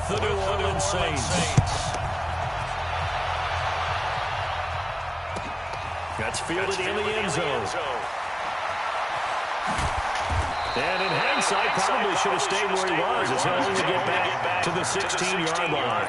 with the New Orleans Saints. That's fielded in the end zone. And in hindsight, probably should have stayed where he was, as he'll only get back to the 16-yard line.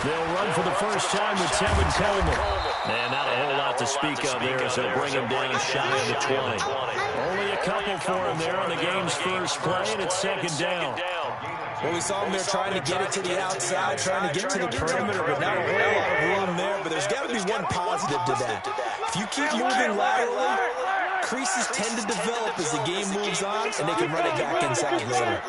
They'll run for the first time with Tevin Coleman. Man, not a whole lot to speak of there as they'll bring him down shy of the 20. Only a couple for him there on the game's first play, and it's second down. Well, we saw him there trying to get it to the outside, trying to get to the perimeter, but not a whole lot of room there. But there's got to be one positive to that. If you keep moving laterally, creases tend to develop as the game moves on, and they can run it back inside later.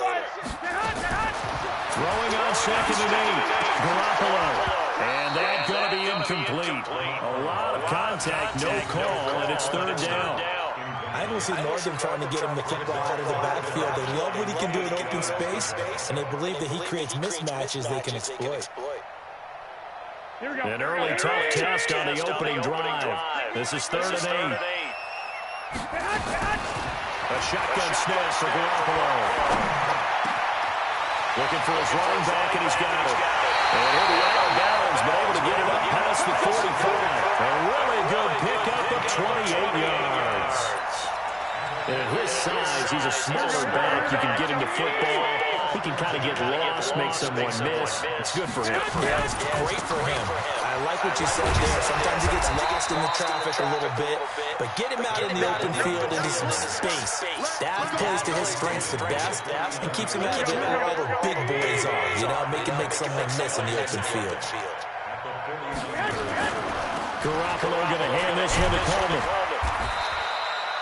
Throwing on 2nd and 8, Garoppolo. And that's going to be incomplete. A lot of contact, no call, and it's 3rd down. I don't see more of them trying to get him the football out of the backfield. They love what he can do in open space, and they believe that he creates mismatches they can exploit. An early tough test on the opening drive. This is 3rd and 8. A shotgun snap for Garoppolo. Looking for his running back, and he's got it. And he'll be out of bounds, but able to get it up past the 45. A really good pickup of 28 yards. And at his size, he's a smaller back. You can get him the football. He can kind of get lost, make someone miss. It's good for him. Yeah, it's great for him. I like what you said there. Sometimes he gets lost in the traffic a little bit, but get him out in the open field into some space. That plays to his strengths the best and keeps him out of it where all the big boys are, you know, make someone miss in the open field. Garoppolo going to hand this one to Coleman.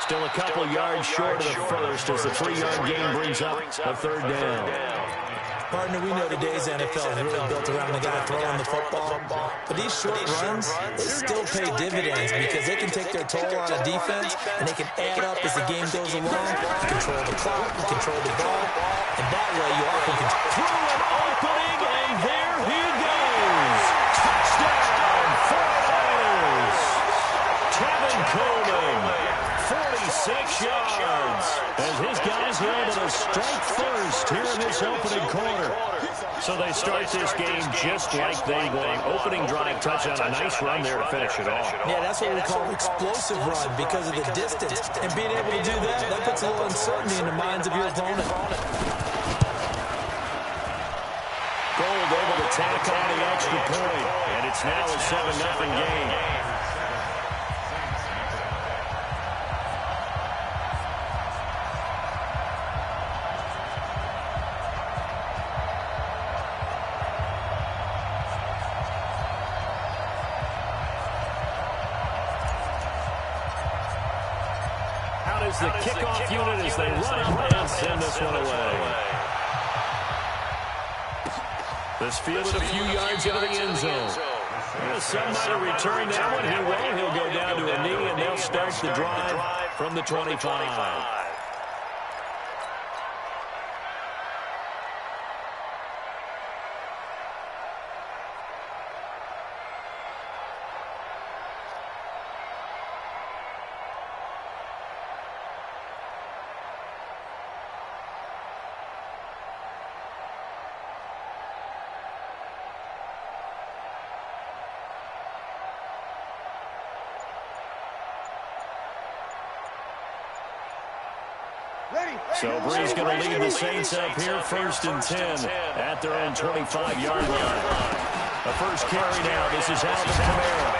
Still a couple yards short of the first as the 3-yard gain brings up a 3rd down. Partner, we know today's NFL is really built around the guy throwing the football. But these short runs, they still pay dividends because they can take their toll on a defense and they can add up as the game goes along. You control the clock, you control the ball, and that way you often can through an opening, and there he goes. Touchdown, 49ers. Tevin Coleman, 46 yards. As his guys are able to strike first here in this opening quarter. So they start this game just like they want. Opening drive touchdown, a nice run there to finish it off. Yeah, that's what we call an explosive run because of the distance. And being able to do that puts a little uncertainty in the minds of your opponent. Gold able to tack on the extra point. And it's now a 7-0 game. The kickoff unit as they run up and send this one away. This fielded a few yards into the end zone. Some might have returned that one. He won't. He'll go down to a knee, and they'll start the drive from the 25. So Bree's going to lead the Saints up here 1st and 10 at their own 25-yard line. The first carry now. This is Alvin Kamara.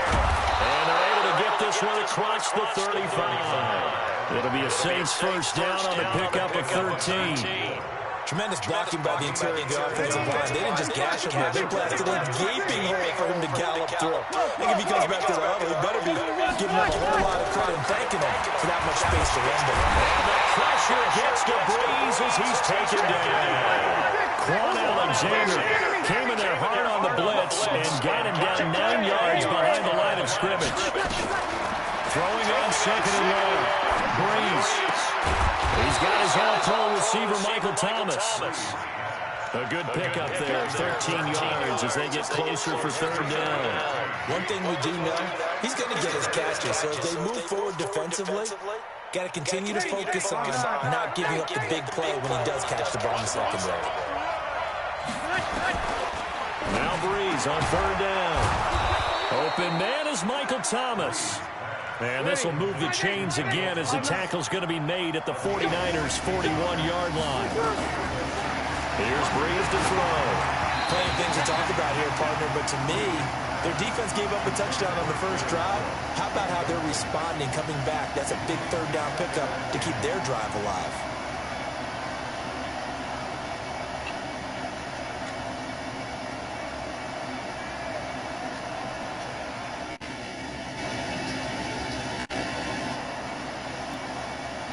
And they're able to get this one across the 35. It'll be a Saints first down on the pickup of 13. Tremendous blocking by the interior of the offensive line. They didn't just gash him there. They blasted a gaping hole for him to gallop through. I think if he comes back to the huddle, he better be giving him a whole lot of credit and thanking him for that much space to run with. And the pressure gets to Breeze as he's taken down. Quan Alexander came in there hard on the blitz and got him down 9 yards behind the line of scrimmage. Throwing on 2nd and long. Breeze. He's receiver, Michael Thomas. A good pickup there, 13 yards as they get closer for third down. One thing we do know, he's going to get his catches. So as they move forward defensively, got to continue to focus on not giving up the big play when he does catch the ball in the secondary. Now Breeze on third down. Open man is Michael Thomas. And this will move the chains again as the tackle's going to be made at the 49ers' 41-yard line. Here's Breeze to throw. Plenty of things to talk about here, partner, but to me, their defense gave up a touchdown on the first drive. How about how they're responding, coming back? That's a big third down pickup to keep their drive alive.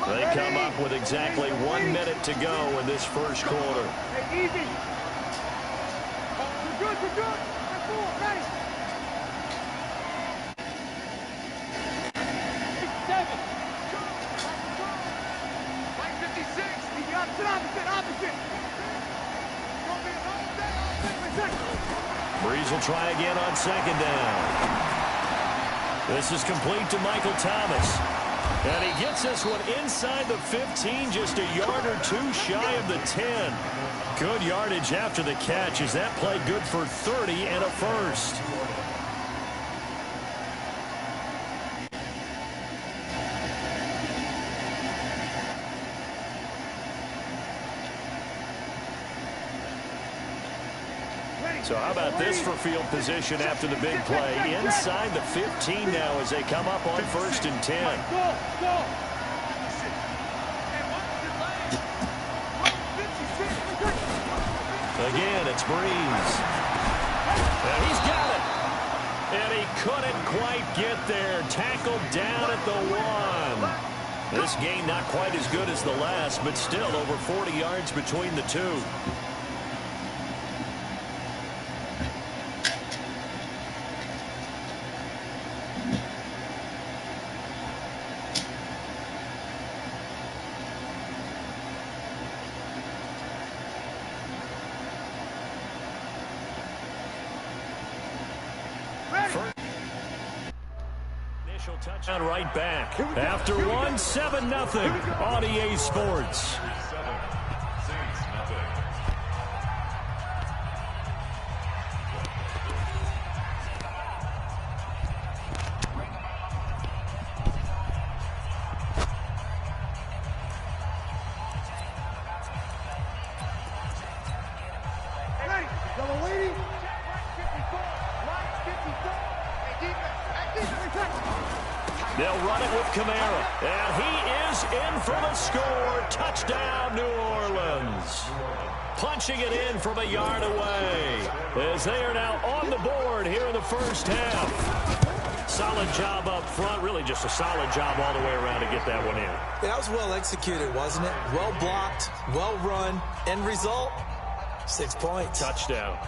They come up with exactly 1 minute to go in this first quarter. Hey, easy. You're good. Ready. 7. Right 56. Easy, opposite. Breeze will try again on second down. This is complete to Michael Thomas. And he gets this one inside the 15, just a yard or two shy of the 10. Good yardage after the catch. Is that play good for 30 and a first? So how about this for field position after the big play? Inside the 15 now as they come up on first and 10. Again, it's Breeze. And he's got it. And he couldn't quite get there. Tackled down at the 1. This game not quite as good as the last, but still over 40 yards between the two. Touchdown right back. After 1, 7-0 on EA Sports. They'll run it with Kamara. And he is in for the score. Touchdown, New Orleans. Punching it in from a yard away. As they are now on the board here in the first half. Solid job up front. Really just a solid job all the way around to get that one in. That was well executed, wasn't it? Well blocked, well run. End result, 6 points. Touchdown.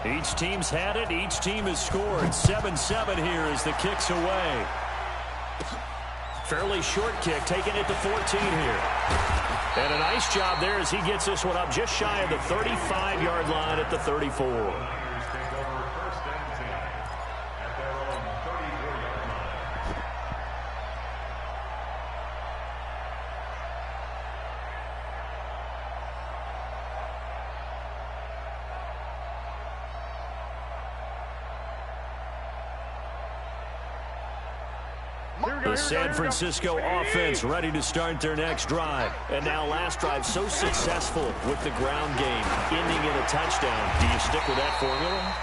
Each team's had it. Each team has scored. 7-7 here as the kick's away. Fairly short kick, taking it to 14 here. And a nice job there as he gets this one up just shy of the 35-yard line at the 34. The San Francisco offense ready to start their next drive. And now last drive so successful with the ground game, ending in a touchdown. Do you stick with that formula?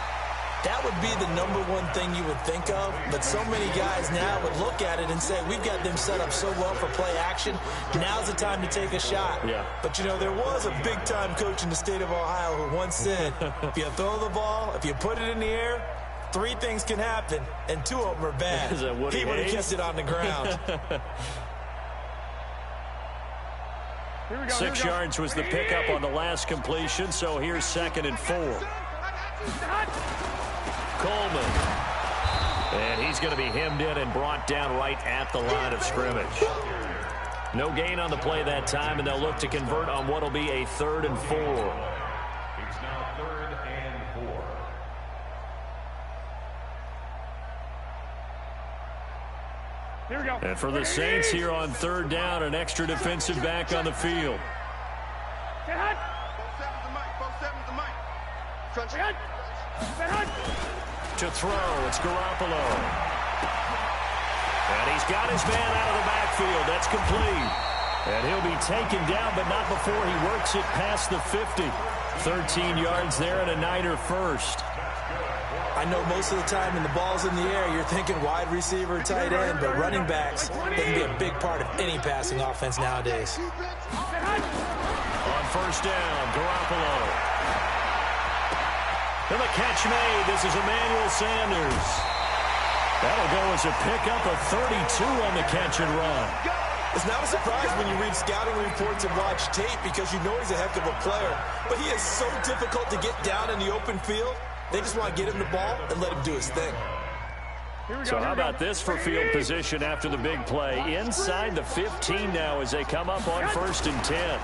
That would be the #1 thing you would think of, but so many guys now would look at it and say, we've got them set up so well for play action, now's the time to take a shot. Yeah. But, you know, there was a big-time coach in the state of Ohio who once said, if you throw the ball, if you put it in the air, three things can happen, and two of them are bad. He would have kept it on the ground. 6 yards was the pickup on the last completion, so here's 2nd and 4. Coleman. And he's going to be hemmed in and brought down right at the line of scrimmage. No gain on the play that time, and they'll look to convert on what will be a 3rd and 4. It's now 3rd and 4. Here we go. And for the Saints here on 3rd down, an extra defensive back on the field. Get hot. 4-7's the mic. Crunch. Get hot. To throw, it's Garoppolo. And he's got his man out of the backfield. That's complete. And he'll be taken down, but not before he works it past the 50. 13 yards there and a Niner first. I know most of the time when the ball's in the air, you're thinking wide receiver, tight end, but running backs, they can be a big part of any passing offense nowadays. On 1st down, Garoppolo. And the catch made. This is Emmanuel Sanders. That'll go as a pickup of 32 on the catch and run. It's not a surprise when you read scouting reports and watch tape because you know he's a heck of a player. But he is so difficult to get down in the open field. They just want to get him the ball and let him do his thing. So how about this for field position after the big play? Inside the 15 now as they come up on 1st and 10.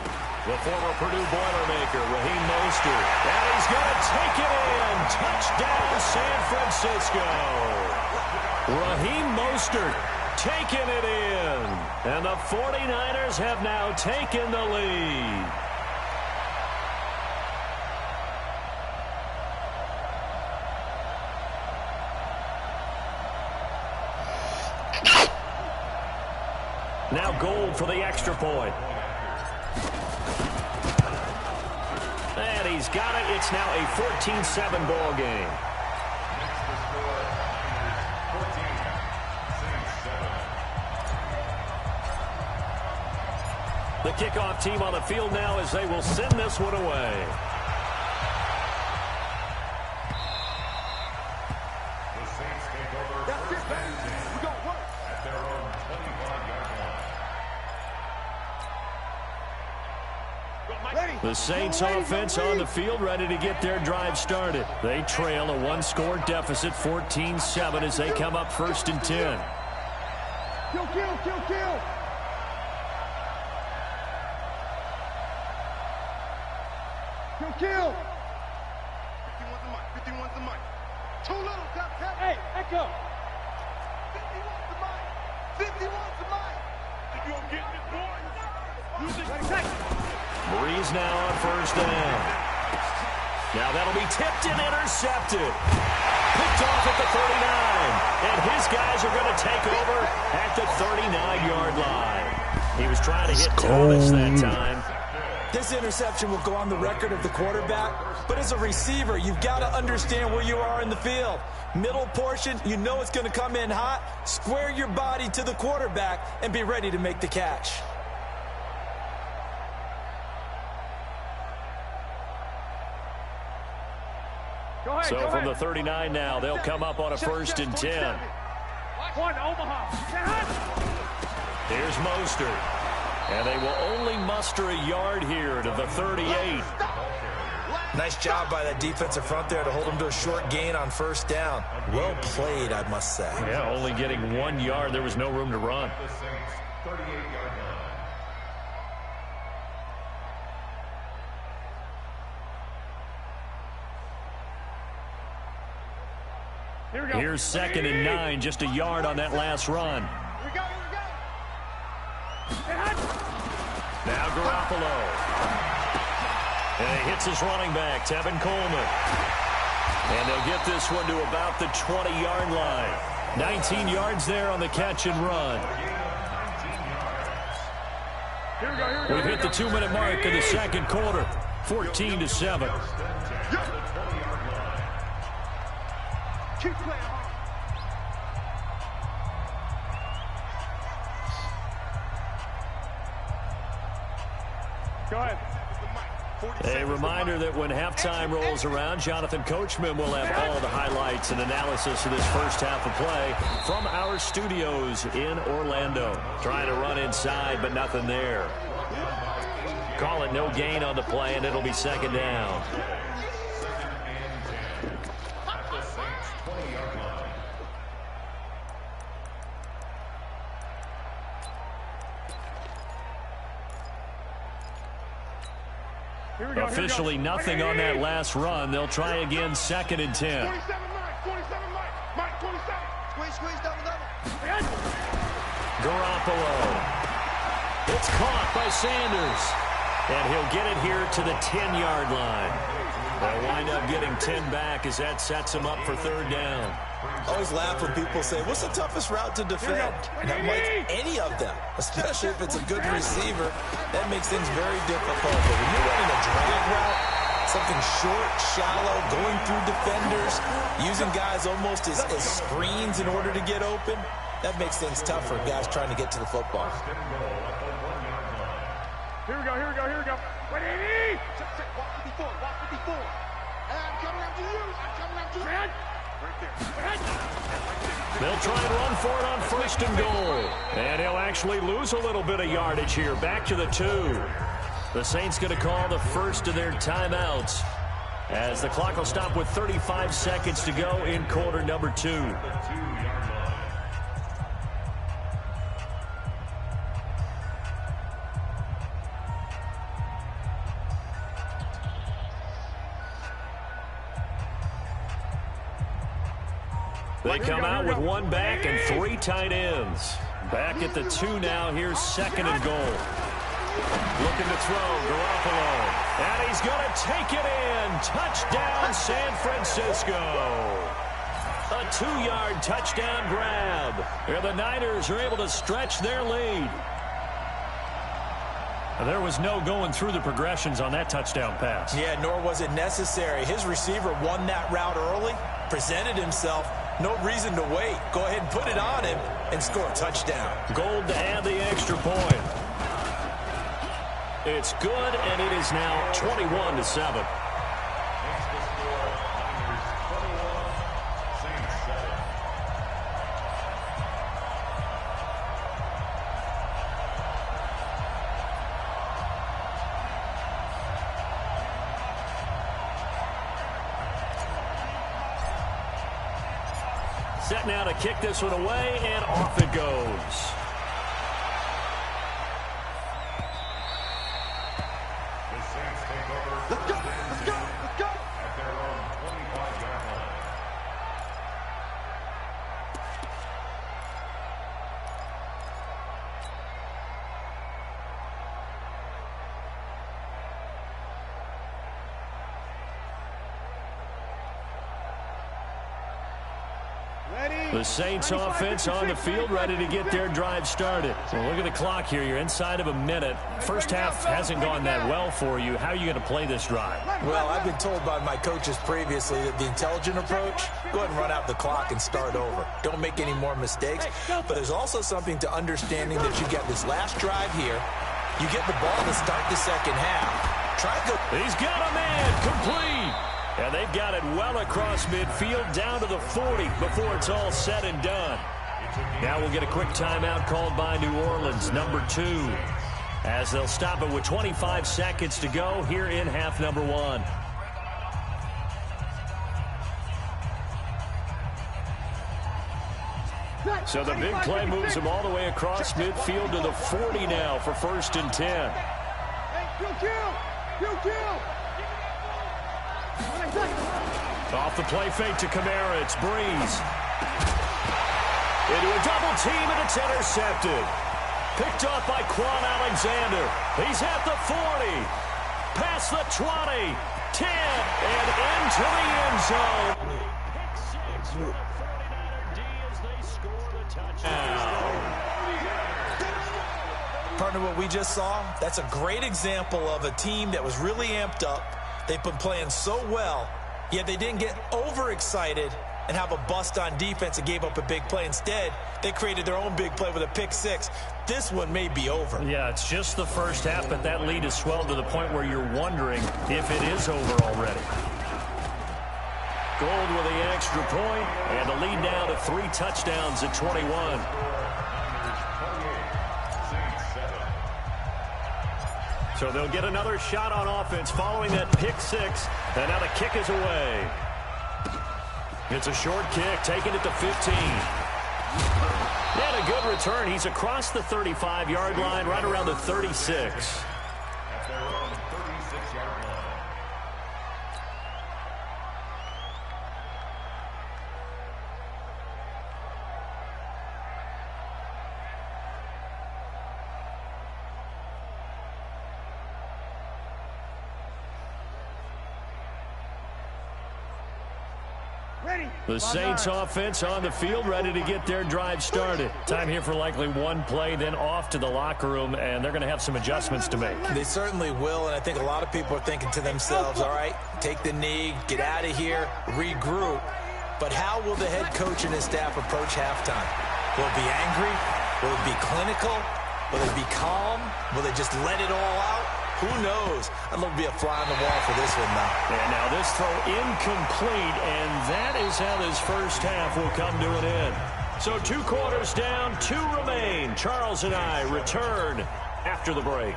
The former Purdue Boilermaker, Raheem Mostert. And he's going to take it in. Touchdown, San Francisco. Raheem Mostert taking it in. And the 49ers have now taken the lead. Now Gold for the extra point. And he's got it. It's now a 14-7 ball game. The kickoff team on the field now as they will send this one away. The Saints take over at their own 25-yard line. The Saints offense on the field ready to get their drive started. They trail a one-score deficit, 14-7 as they come up 1st and 10. Kill, kill, kill, kill. Kill, kill. 51's the mic. Too little, tap, tap. Hey, Echo. 51's the mic. 51's the mic. You gonna get this, boys? Use it. 20 seconds. Breeze now on 1st down. Now that'll be tipped and intercepted. Picked off at the 39. And his guys are going to take over at the 39-yard line. He was trying to hit Thomas that time. This interception will go on the record of the quarterback, but as a receiver, you've got to understand where you are in the field. Middle portion, you know it's going to come in hot. Square your body to the quarterback and be ready to make the catch. So from the 39 now, they'll come up on a 1st and 10. One, Omaha. Here's Mostert. And they will only muster a yard here to the 38. Nice job by that defensive front there to hold him to a short gain on 1st down. Well played, I must say. Yeah, only getting 1 yard. There was no room to run. The Saints, 38-yard line. Here we go. Here's 2nd and 9, just a yard on that last run. Here we go, here we go. Get hot. Now Garoppolo. And he hits his running back, Tevin Coleman. And they'll get this one to about the 20-yard line. 19 yards there on the catch and run. Here we go, here we go. We've hit the 2-minute mark of the 2nd quarter. 14-7. Keep playing hard. Go ahead. A reminder that when halftime rolls around, Jonathan Coachman will have all the highlights and analysis of this first half of play from our studios in Orlando. Trying to run inside, but nothing there. Call it no gain on the play, and it'll be second down. Officially nothing on that last run. They'll try again, second and 10. 27, Mike, 27. Squeeze, double. Garoppolo. It's caught by Sanders. And he'll get it here to the 10-yard line. They'll wind up getting 10 back as that sets him up for third down. I always laugh when people say, what's the toughest route to defend? And I'm like, any of them, especially if it's a good receiver. That makes things very difficult. But when you're running a drag route, something short, shallow, going through defenders, using guys almost as screens in order to get open, that makes things tough for guys trying to get to the football. Here we go. 180! Walk 54. And I'm coming up to you. Man! They'll try and run for it on first and goal. And he'll actually lose a little bit of yardage here. Back to the 2. The Saints going to call the first of their timeouts as the clock will stop with 35 seconds to go in quarter number 2. They come out with one back and 3 tight ends. Back at the 2 now. Here's second and goal. Looking to throw, Garoppolo. And he's going to take it in. Touchdown, San Francisco. A 2-yard touchdown grab. And the Niners are able to stretch their lead. There was no going through the progressions on that touchdown pass. Yeah, nor was it necessary. His receiver won that route early, presented himself. No reason to wait. Go ahead and put it on him and score a touchdown. Gold to add the extra point. It's good, and it is now 21-7. Set now to kick this one away, and off it goes. Let's go. At their own 25-yard line. The Saints offense on the field, ready to get their drive started. Well, look at the clock here. You're inside of a minute. First half hasn't gone that well for you. How are you going to play this drive? Well, I've been told by my coaches previously that the intelligent approach, go ahead and run out the clock and start over. Don't make any more mistakes. But there's also something to understanding that you get this last drive here. You get the ball to start the second half. Try to go. He's got a man complete. And they've got it well across midfield down to the 40 before it's all said and done. Now we'll get a quick timeout called by New Orleans, number 2, as they'll stop it with 25 seconds to go here in half number 1. So the big play moves them all the way across midfield to the 40 now for first and 10. Off the play fake to Kamara, it's Breeze. Into a double team, and it's intercepted. Picked up by Quan Alexander. He's at the 40. Past the 20. 10. And into the end zone. Pick 6 for the 49er D as they score the touchdown. Partner, what we just saw, that's a great example of a team that was really amped up. They've been playing so well, yet they didn't get overexcited and have a bust on defense and gave up a big play. Instead, they created their own big play with a pick six. This one may be over. Yeah, it's just the first half, but that lead has swelled to the point where you're wondering if it is over already. Gold with the extra point, and the lead down to 3 touchdowns at 21. So they'll get another shot on offense following that pick six, and now the kick is away. It's a short kick, taken at the 15. And a good return. He's across the 35-yard line, right around the 36. At their own 36-yard line. The Saints offense on the field, ready to get their drive started. Time here for likely one play, then off to the locker room, and they're going to have some adjustments to make. They certainly will, and I think a lot of people are thinking to themselves, all right, take the knee, get out of here, regroup. But how will the head coach and his staff approach halftime? Will it be angry? Will it be clinical? Will it be calm? Will they just let it all out? Who knows? I'd love to be a fly on the wall for this one now. And now this throw incomplete, and that is how this first half will come to an end. So 2 quarters down, 2 remain. Charles and I return after the break.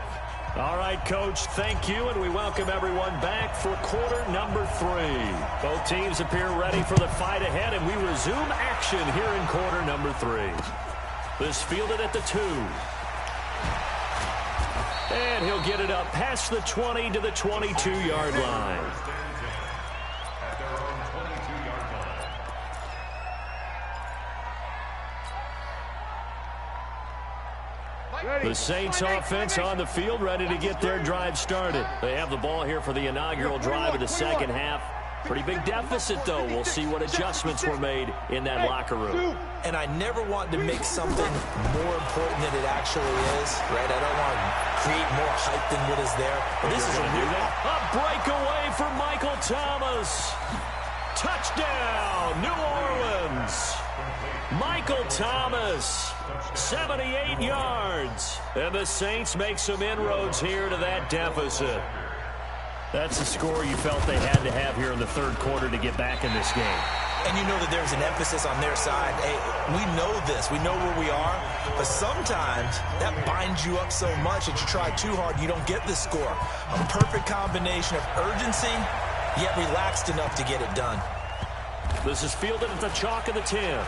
All right, Coach, thank you, and we welcome everyone back for quarter number 3. Both teams appear ready for the fight ahead, and we resume action here in quarter number 3. This fielded at the 2. And he'll get it up past the 20 to the 22-yard line. At their own 22-yard line. The Saints offense on the field, ready to get their drive started. They have the ball here for the inaugural drive of the second half. Pretty big deficit, though. We'll see what adjustments were made in that locker room. And I never want to make something more important than it actually is, right? I don't want to create more hype than what is there. But this is a breakaway for Michael Thomas. Touchdown, New Orleans. Michael Thomas, 78 yards. And the Saints make some inroads here to that deficit. That's the score you felt they had to have here in the third quarter to get back in this game. And you know that there's an emphasis on their side. Hey, we know this. We know where we are. But sometimes that binds you up so much that you try too hard, you don't get the score. A perfect combination of urgency, yet relaxed enough to get it done. This is fielded at the chalk of the 10.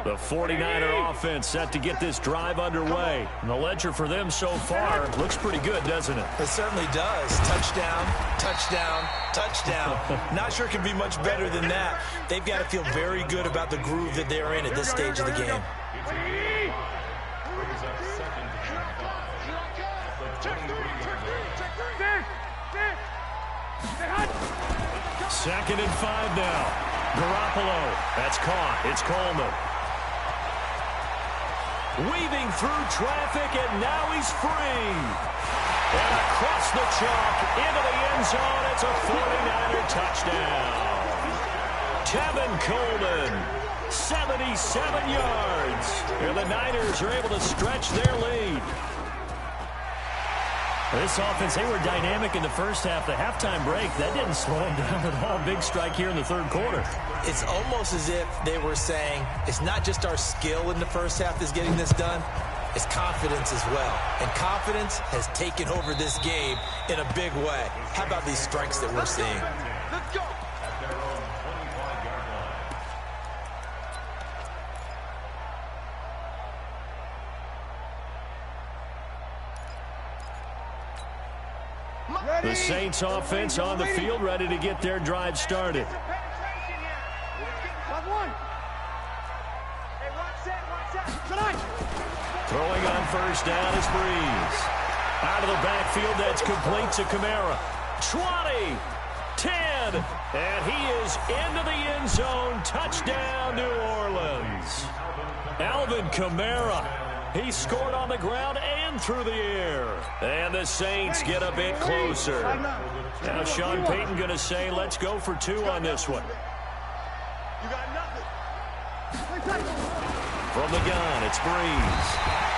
The 49er offense set to get this drive underway. And the ledger for them so far looks pretty good, doesn't it? It certainly does. Touchdown, touchdown, touchdown. Not sure it can be much better than that. They've got to feel very good about the groove that they're in at this stage of the game. Second and 5 now. Garoppolo. That's caught. It's Coleman. Weaving through traffic, and now he's free. And across the chalk, into the end zone, it's a 49er touchdown. Tevin Coleman, 77 yards. And the Niners are able to stretch their lead. This offense, they were dynamic in the first half. The halftime break, that didn't slow them down at all. Big strike here in the third quarter. It's almost as if they were saying, it's not just our skill in the first half that's getting this done, it's confidence as well. And confidence has taken over this game in a big way. How about these strikes that we're seeing? Let's go. At their own 25-yard line. The Saints offense on the field, ready to get their drive started. Throwing on first down is Breeze. Out of the backfield, that's complete to Kamara. 20, 10, and he is into the end zone. Touchdown, New Orleans. Alvin Kamara. He scored on the ground and through the air. And the Saints get a bit closer. Now Sean Payton going to say, let's go for 2 on this one. You got nothing. From the gun, it's Breeze.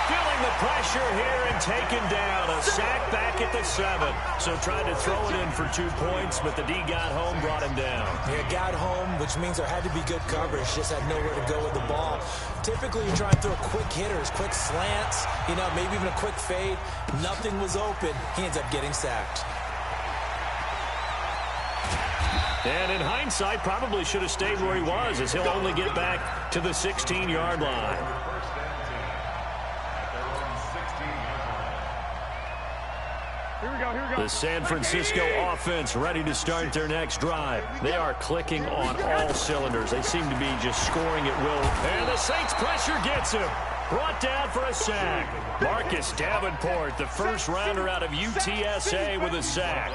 Feeling the pressure here and taken down. A sack back at the 7. So tried to throw it in for 2 points, but the D got home, brought him down. Yeah, got home, which means there had to be good coverage. Just had nowhere to go with the ball. Typically, you try and throw quick hitters, quick slants, maybe even a quick fade. Nothing was open. He ends up getting sacked. And in hindsight, probably should have stayed where he was, as he'll only get back to the 16-yard line. Here we go. The San Francisco offense ready to start their next drive. They are clicking on all cylinders. They seem to be just scoring at will. And the Saints pressure gets him. Brought down for a sack. Marcus Davenport, the first rounder out of UTSA, with a sack.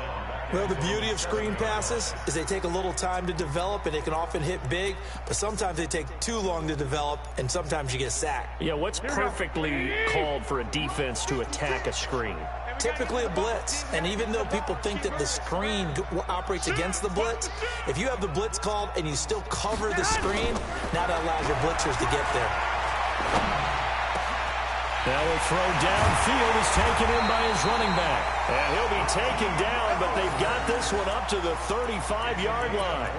Well, the beauty of screen passes is they take a little time to develop, and they can often hit big, but sometimes they take too long to develop, and sometimes you get sacked. Yeah, what's perfectly called for a defense to attack a screen? Typically a blitz, and even though people think that the screen operates against the blitz, if you have the blitz called and you still cover the screen, now that allows your blitzers to get there. Now a throw downfield is taken in by his running back. And he'll be taken down, but they've got this one up to the 35-yard line.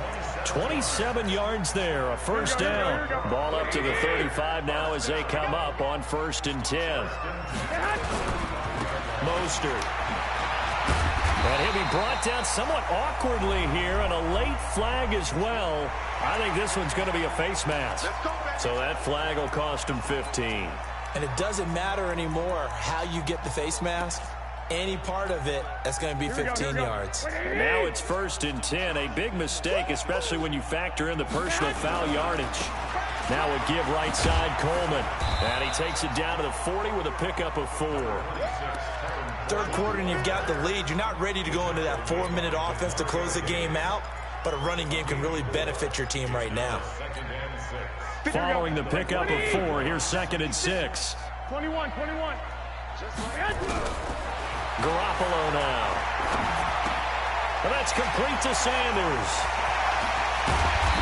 27 yards there, a first down. Ball up to the 35 now as they come up on 1st and 10. Mostert. And he'll be brought down somewhat awkwardly here, and a late flag as well. I think this one's going to be a face mask. So that flag will cost him 15. And it doesn't matter anymore how you get the face mask. Any part of it, that's going to be 15 yards. And now it's 1st and 10. A big mistake, especially when you factor in the personal foul yardage. Now a give right side, Coleman. And he takes it down to the 40 with a pickup of 4. Third quarter and you've got the lead. You're not ready to go into that 4-minute offense to close the game out, but a running game can really benefit your team right now. Following the pickup of 4, here's 2nd and 6. 21. Garoppolo now. And that's complete to Sanders.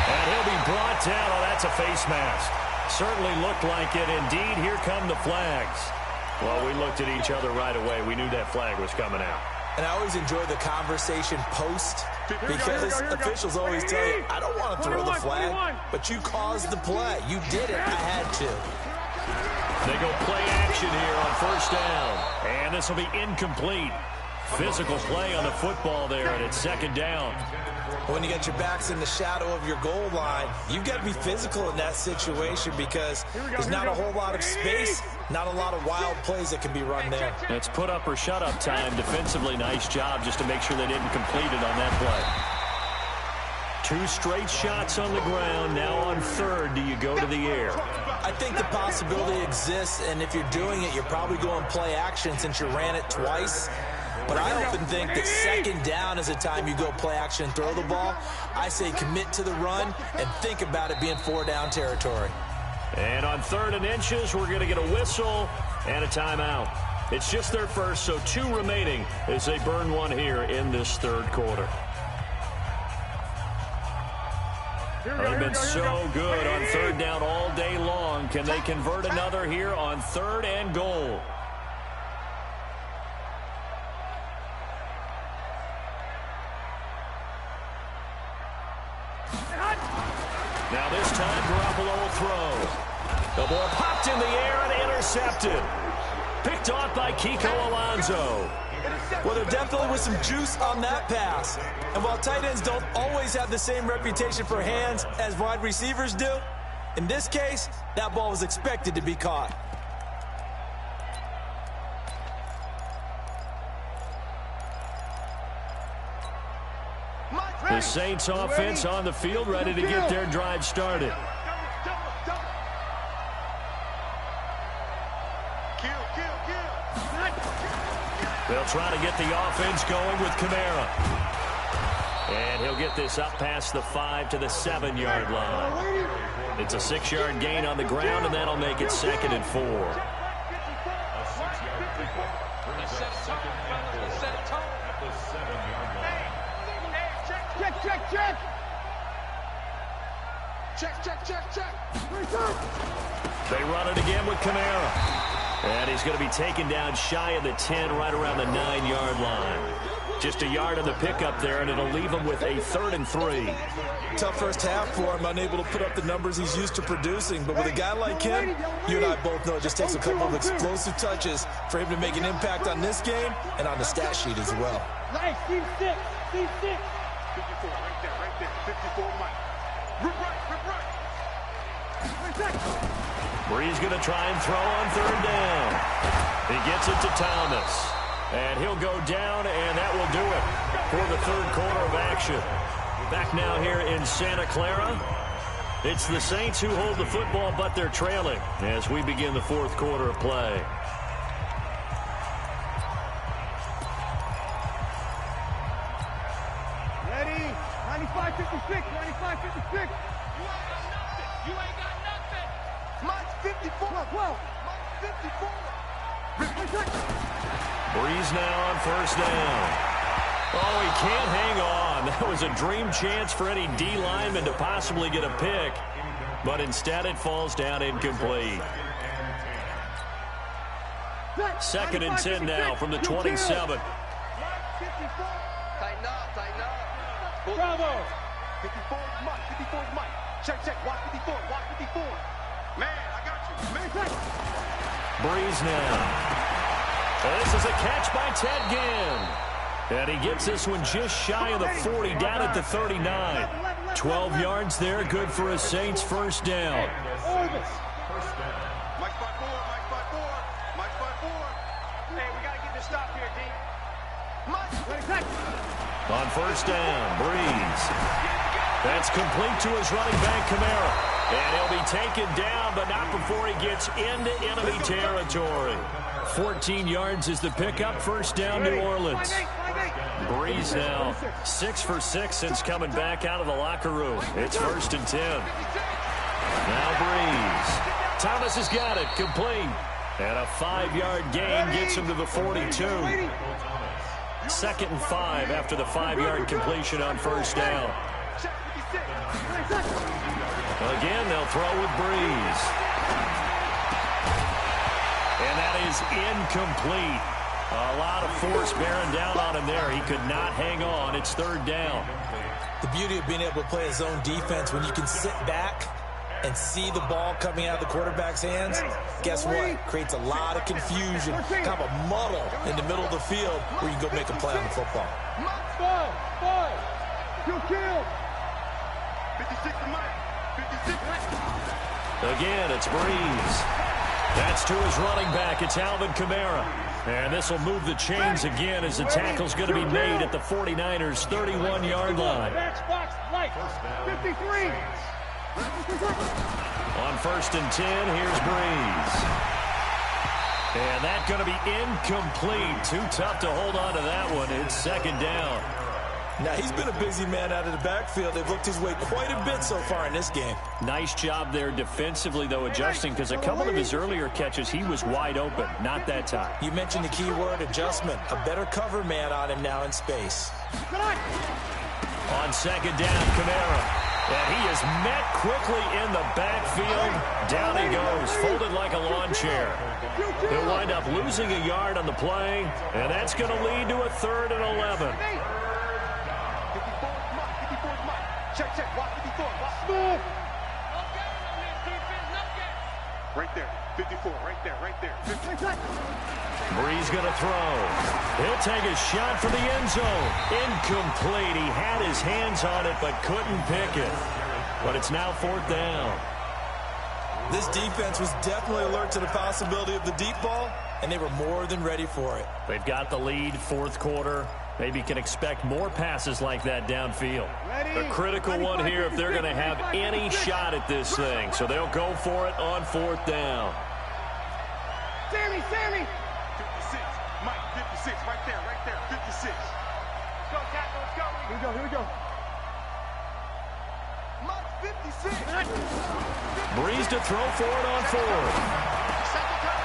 And he'll be brought down. Oh, that's a face mask. Certainly looked like it. Indeed, here come the flags. Well, we looked at each other right away. We knew that flag was coming out. And I always enjoy the conversation post, because officials always tell you, I don't want to throw the flag, but you caused the play. You did it. I had to. They go play action here on 1st down. And this will be incomplete. Physical play on the football there, and it's 2nd down. When you get your backs in the shadow of your goal line, you've got to be physical in that situation, because there's not a whole lot of space, not a lot of wild plays that can be run there. It's put up or shut up time. Defensively, nice job just to make sure they didn't complete it on that play. 2 straight shots on the ground. Now on 3rd, do you go to the air? I think the possibility exists, and if you're doing it, you're probably going play action since you ran it twice. But I often think that 2nd down is the time you go play action and throw the ball. I say commit to the run and think about it being 4-down territory. And on 3rd and inches, we're going to get a whistle and a timeout. It's just their first, so 2 remaining as they burn one here in this 3rd quarter. They've been so good on 3rd down all day long. Can they convert another here on 3rd and goal? Now this time, Garoppolo will throw. The ball popped in the air and intercepted. Picked off by Kiko Alonso. Well, there definitely was some juice on that pass. And while tight ends don't always have the same reputation for hands as wide receivers do, in this case, that ball was expected to be caught. The Saints offense on the field, ready to get their drive started. They'll try to get the offense going with Kamara. And he'll get this up past the 5 to the 7-yard line. It's a 6-yard gain on the ground, and that'll make it 2nd and 4. Check. They run it again with Kamara. And he's going to be taken down shy of the 10, right around the 9-yard line. Just a yard on the pickup there, and it'll leave him with a 3rd and 3. Tough first half for him, unable to put up the numbers he's used to producing. But with a guy like him, you and I both know it just takes a couple of explosive touches for him to make an impact on this game and on the stat sheet as well. Nice, team 6. 54, right there. 54, Mike. Rip right. Bree's going to try and throw on 3rd down. He gets it to Thomas. And he'll go down, and that will do it for the 3rd quarter of action. Back now here in Santa Clara. It's the Saints who hold the football, but they're trailing as we begin the 4th quarter of play. Ready? 95-56. 95-56. You ain't got nothing. Mike's 54. Mike's 54. Breeze now on 1st down. Oh, he can't hang on. That was a dream chance for any D lineman to possibly get a pick, but instead it falls down incomplete. 2nd and 10 now from the 27. Tighten up. Bravo. 54 is Mike. Check. Watch 54. Man, I got you. Breeze now. This is a catch by Ted Ginn. And he gets this one just shy of the 40, down at the 39. 12 yards there, good for a Saints 1st down. Mike's by 4. Hey, we got to get this stop here, D. Mike. On 1st down, Breeze. That's complete to his running back, Kamara. And he'll be taken down, but not before he gets into enemy territory. 14 yards is the pickup, 1st down, New Orleans. Breeze now 6 for 6 since coming back out of the locker room. It's 1st and 10. Now Breeze. Thomas has got it, complete. And a 5-yard gain gets him to the 42. 2nd and 5 after the 5-yard completion on 1st down. Again, they'll throw with Breeze. And that is incomplete. A lot of force bearing down on him there. He could not hang on. It's 3rd down. The beauty of being able to play a zone defense when you can sit back and see the ball coming out of the quarterback's hands, guess what? Creates a lot of confusion, kind of a muddle in the middle of the field where you can go make a play on the football. 5. You killed. 56 to Mike. 56. Again, it's Breeze. That's to his running back. It's Alvin Kamara. And this will move the chains again as the tackle's going to be made at the 49ers' 31-yard line. Box, light. 53. On 1st and 10, here's Breeze. And that's going to be incomplete. Too tough to hold on to that one. It's 2nd down. Now, he's been a busy man out of the backfield. They've looked his way quite a bit so far in this game. Nice job there defensively, though, adjusting, because a couple of his earlier catches, he was wide open. Not that time. You mentioned the key word, adjustment. A better cover man on him now in space. On 2nd down, Kamara. And he is met quickly in the backfield. Down he goes, folded like a lawn chair. He'll wind up losing a yard on the play, and that's going to lead to a 3rd and 11. 54 is Mike. Check. Watch 54. Watch. Move. Right there. 54. Right there. 54. Breeze going to throw. He'll take a shot for the end zone. Incomplete. He had his hands on it but couldn't pick it. But it's now 4th down. This defense was definitely alert to the possibility of the deep ball, and they were more than ready for it. They've got the lead, 4th quarter. Maybe can expect more passes like that downfield. A critical one here if they're going to have any shot at this thing. So they'll go for it on 4th down. Sammy. 56. Mike, 56. Right Let's go, tackle. Let's go. Here we go. Mike 56. Breeze to throw for it on fourth.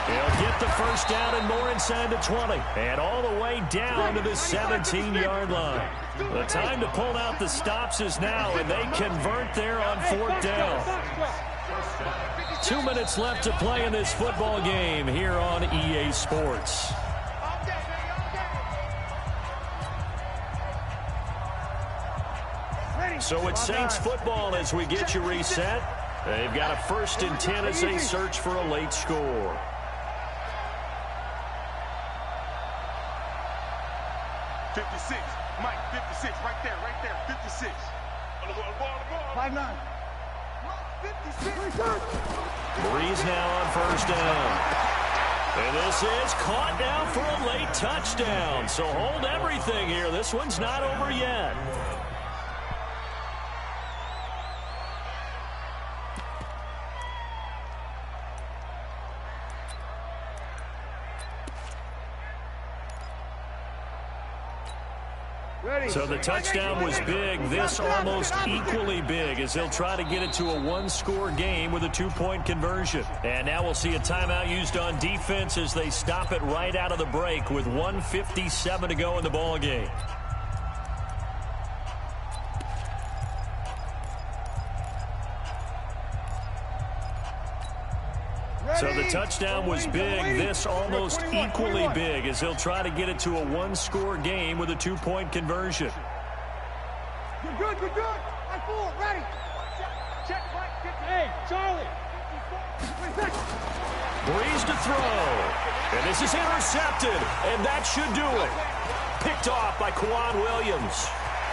He'll get the first down and more inside the 20. And all the way down to the 17-yard line. The time to pull out the stops is now, and they convert there on fourth down. 2 minutes left to play in this football game here on EA Sports. So it's Saints football as we get you reset. They've got a 1st and 10 as they search for a late score. Mike, 56, right there, 56. 5'9". Mike, 56. Breeze now on first down. And this is caught now for a late touchdown. So hold everything here. This one's not over yet. So the touchdown was big. This almost equally big as they'll try to get it to a one-score game with a 2-point conversion. And now we'll see a timeout used on defense as they stop it right out of the break with 1:57 to go in the ball game. So the touchdown was big. This almost equally big as they'll try to get it to a one-score game with a 2-point conversion. You're good. High forward, ready. Check, Mike. Hey, Charlie. Breeze to throw. And this is intercepted. And that should do it. Picked off by Quan Williams.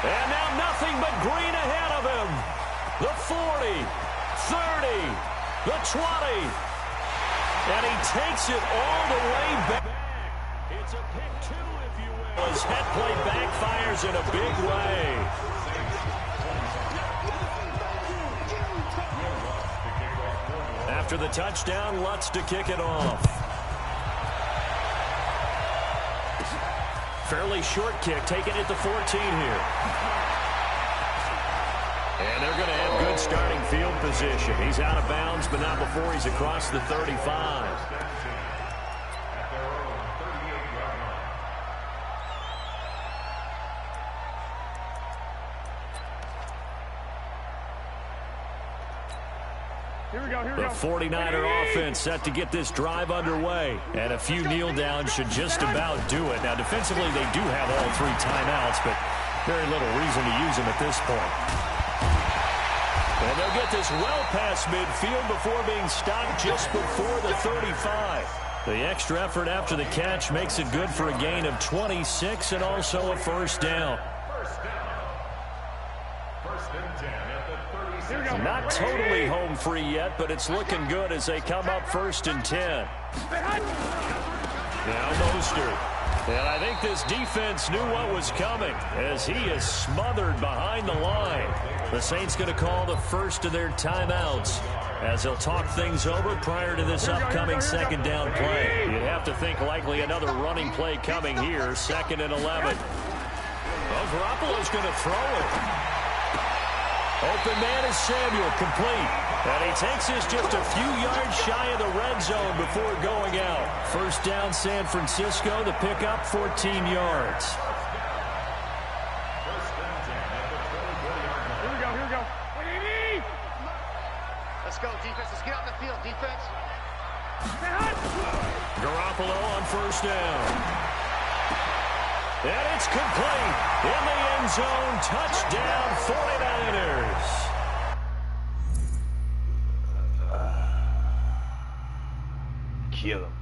And now nothing but green ahead of him. The 40, 30, the 20. And he takes it all the way back. It's a pick two, if you will. His head play backfires in a big way. After the touchdown, Lutz to kick it off. Fairly short kick, taking it to 14 here. And they're going to have good starting field position. He's out of bounds, but not before he's across the 35. Here we go. The 49er offense set to get this drive underway. And a few kneel downs should just about do it. Now, defensively, they do have all 3 timeouts, but very little reason to use them at this point. And they'll get this well past midfield before being stopped just before the 35. The extra effort after the catch makes it good for a gain of 26 and also a first down. Not totally home free yet, but it's looking good as they come up 1st and 10. Now Mostert. And I think this defense knew what was coming as he is smothered behind the line. The Saints going to call the first of their timeouts as they'll talk things over prior to this upcoming second down play. You'd have to think likely another running play coming here, 2nd and 11. Well, Garoppolo's going to throw it. Open man is Samuel, complete. And he takes this just a few yards shy of the red zone before going out. First down, San Francisco. The pickup, 14 yards. Here we go. Let's go, defense. Let's get out the field, defense. Garoppolo on first down. And it's complete. In the end zone, touchdown, 49ers. Kill him.